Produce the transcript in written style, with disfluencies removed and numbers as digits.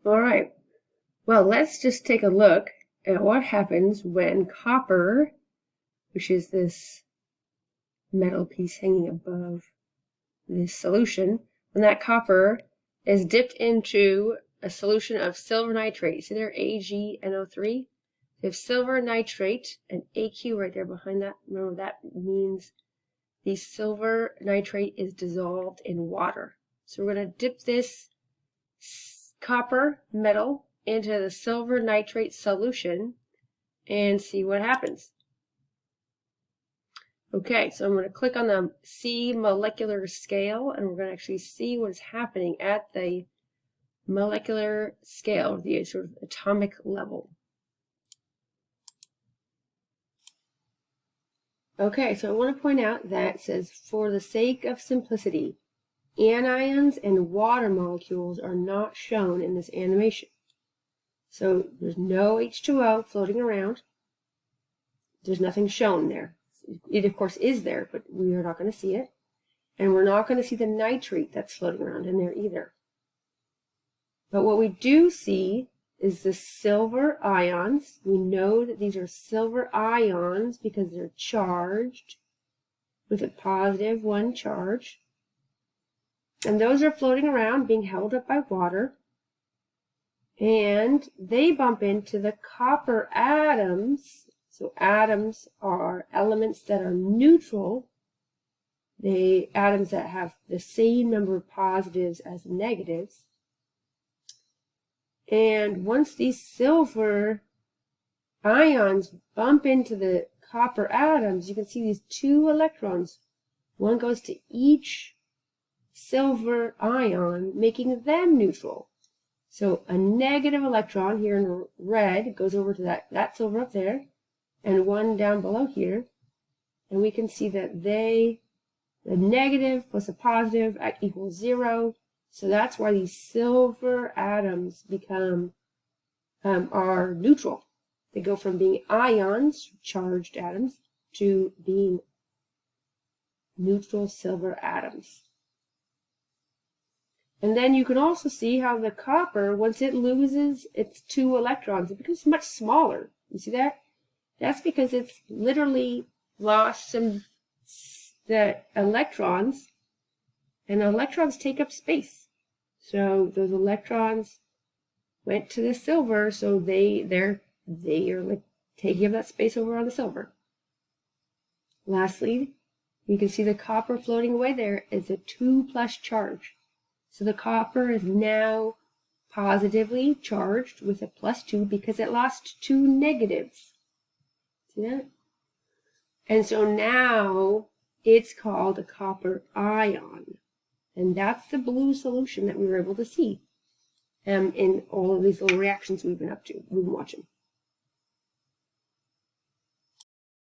All right. Well, let's just take a look at what happens when copper, which is this metal piece hanging above this solution, when that copper is dipped into a solution of silver nitrate. See there, AgNO3? We have silver nitrate and AQ right there behind that. Remember, that means the silver nitrate is dissolved in water. So we're going to dip this copper metal into the silver nitrate solution and see what happens. Okay, so I'm going to click on the C molecular scale, and we're going to actually see what's happening at the molecular scale, the sort of atomic level. Okay, so I want to point out that it says, for the sake of simplicity, anions and water molecules are not shown in this animation. So there's no H2O floating around. There's nothing shown there. It, of course, is there, but we are not going to see it. And we're not going to see the nitrate that's floating around in there either. But what we do see is the silver ions. We know that these are silver ions because they're charged with a positive 1 charge. And those are floating around, being held up by water. And they bump into the copper atoms. So atoms are elements that are neutral. They atoms that have the same number of positives as negatives. And once these silver ions bump into the copper atoms, you can see these 2 electrons. One goes to each silver ion, making them neutral. So a negative electron here in red goes over to that silver up there, and one down below here. And we can see that the negative plus a positive equals 0. So that's why these silver atoms become are neutral. They go from being ions, charged atoms, to being neutral silver atoms. And then you can also see how the copper, once it loses its 2 electrons, it becomes much smaller. You see that? That's because it's literally lost the electrons, and electrons take up space. So those electrons went to the silver, so they are like taking up that space over on the silver. Lastly, you can see the copper floating away there is a 2+ charge. So the copper is now positively charged with a +2 because it lost 2 negatives. See that? And so now it's called a copper ion. And that's the blue solution that we were able to see in all of these little reactions we've been watching.